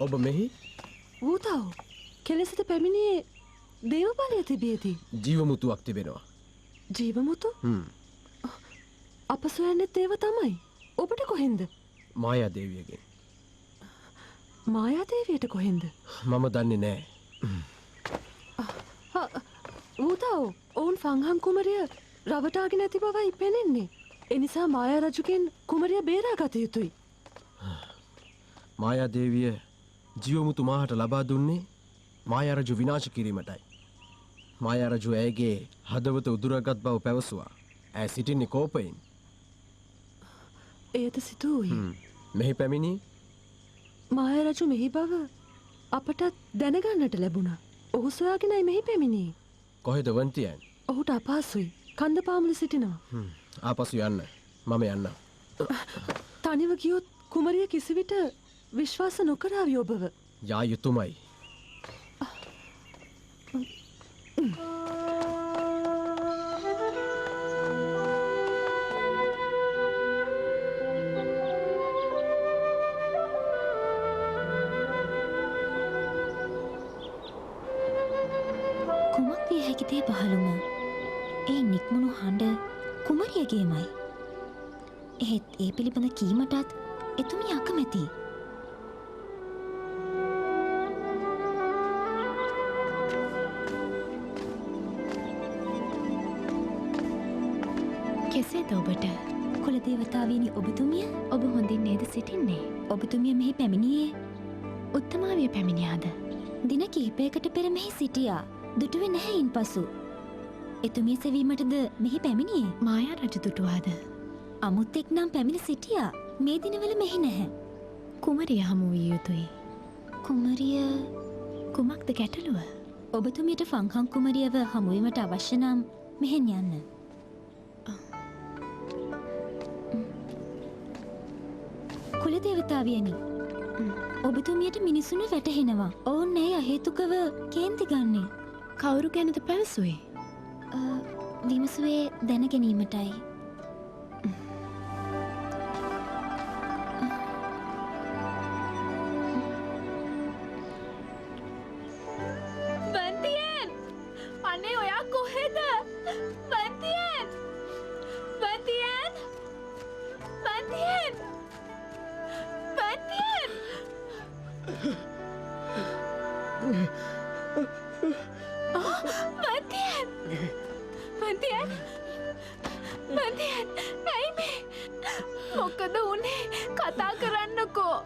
ඔබ මෙහි වූතාව කෙලෙසට පැමිණියේ දේව බලය තිබියදී. ජීවමුතුවක් තිබෙනවා. ජීවමුතු? අප සොයන්නේත් ඒව තමයි. ඔබට කොහෙන්ද? මායා දේවියගෙන්. මායා දේවියට කොහෙන්ද? මම දන්නේ නෑ. වූතාව ඔවුන් ෆංහන් කුමරිය රවටාගෙන ඇති බවයි පෙනෙන්නේ. එනිසා මායා රජුගෙන් කුමරිය බේරා ගත යුතුයි. මායා දේවිය ජීවමුතු මාහට ලබා දුන්නේ මායා රජු විනාශ කිරීමටයි. මායා රජු ඇයගේ හදවත උදුරගත් බව පැවසුවා. ඇය සිටින්නේ කෝපයෙන්. එයද සිදුවූයි. මෙහි පැමිණි මායා රජු මෙහි බව අපටත් දැනගන්නට ලැබුණා. ඔහු සොයාගෙනයි මෙහි පැමිණියේ. කොහෙද වන්තියන්? ඔහුට අපහසුයි. කන්ද පාමුල සිටිනවා. ආපසු යන්න. මම යන්න. තනිව ගියොත් කුමරිය කිසිවිට විශ්වාස නොකරාවි ඔබව. යා යුතුමයි. කුමක් විය හැකිදේ පහළුම ඒ නික්මුණු හඬ කුමරියගේමයි. එහෙත් ඒ පිළිබඳ කීමටත් එතුමිය අකමැති. කෙසේද ඔබට? කුලදේවතාවියනි ඔබතුමිය? ඔබ හොඳින් නේද සිටින්නේ? ඔබතුමිය මෙහි පැමිණියේ? උත්තමාවිය පැමිණියාද? දින කිහිපයකට පෙර මෙහි සිටියා. දුටුවේ නැහැ ඉන්පසු. එතුමිය සෙවීමටද මෙහි පැමිණියේ? මායා රජු දුටුවාද? අමුත්තෙක් නම් පැමිණ සිටියා. මේ දිනවල මෙහි නැහැ. කුමරිය හමු විය යුතුයි. කුමරිය කුමක්ද ගැටලුව? ඔබතුමියට ෆංහන් කුමරියව හමුවීමට අවශ්‍ය නම් මෙහෙන් යන්න. කුලදේවතාවියනි, ඔබතුමියට මිනිසුන් වැටහෙනවා. ඔවුන් ඇයි අහේතුකව කේන්ති ගන්නේ? කවුරු ගැනද පැවසුවේ? විමසුවේ දැන ගැනීමටයි. වන්තියන්! අනේ ඔයා කොහෙද? වන්තියන්! වන්තියන්! වන්තියන්! වන්තියන්! වන්තියන්! වන්තියන්! වන්තියන්! ඇයි මේ? මොකද උනේ? කතා කරන්නකෝ.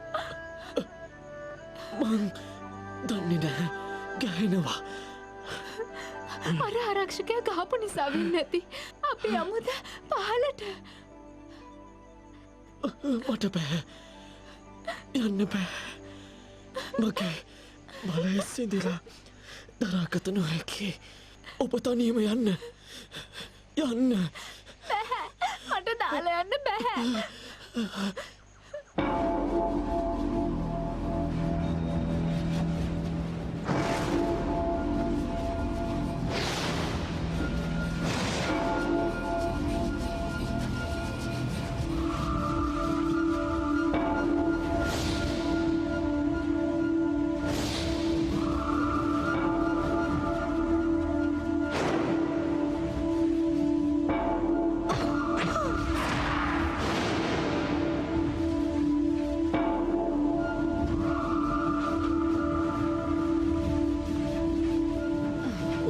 මං දන්නේ නැහැ. ගැහෙනවා. අර ආරක්ෂකයා ගහපු නිසා වෙන්නේ නැති. අපි යමුද පහලට? මට බෑ. යන්න බෑ. මගේ බලය සිඳිලා දරාගත නොහැකි. ඔබ තනියම යන්න. යන්න. බැහැ. මට දාලා යන්න බැහැ.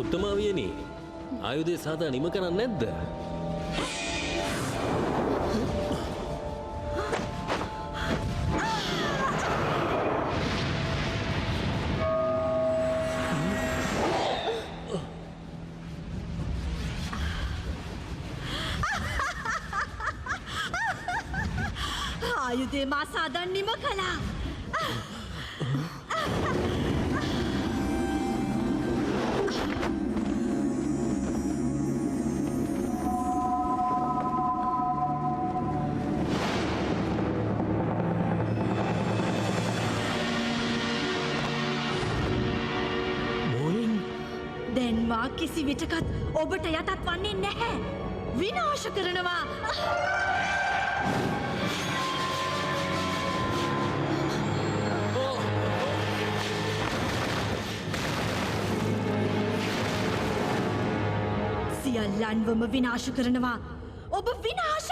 උත්තමාවියනි, ආයුධය සාදා නිම කරන්නේ නැද්ද? ආයුධය මා සාදා නිම කළා. දැන්වා කිසි විටකත් ඔබට යටත් වන්නේ නැහැ. විනාශ කරනවා. සියල්ලන්වම විනාශ කරනවා. ඔබ විනාශ